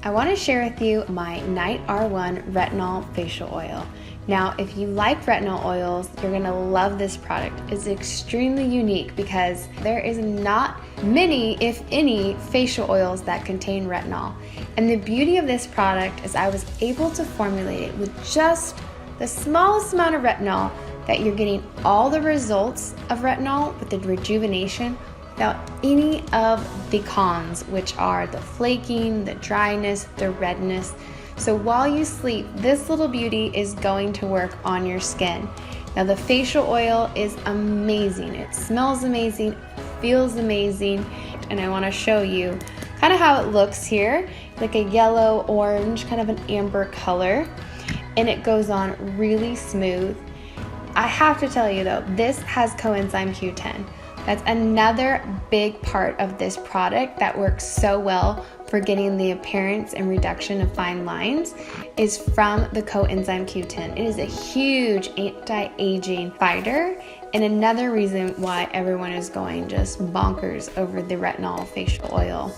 I want to share with you my Night R1 Retinol Facial Oil. Now, if you like retinol oils, you're gonna love this product. It's extremely unique because there is not many, if any, facial oils that contain retinol. And the beauty of this product is I was able to formulate it with just the smallest amount of retinol that you're getting all the results of retinol with the rejuvenation without any of the cons, which are the flaking, the dryness, the redness. So while you sleep, this little beauty is going to work on your skin. Now the facial oil is amazing. It smells amazing, feels amazing, and I want to show you kind of how it looks here, like a yellow, orange, kind of an amber color, and it goes on really smooth. I have to tell you though, this has coenzyme Q10. That's another big part of this product that works so well for getting the appearance and reduction of fine lines is from the coenzyme Q10. It is a huge anti-aging fighter and another reason why everyone is going just bonkers over the retinol facial oil.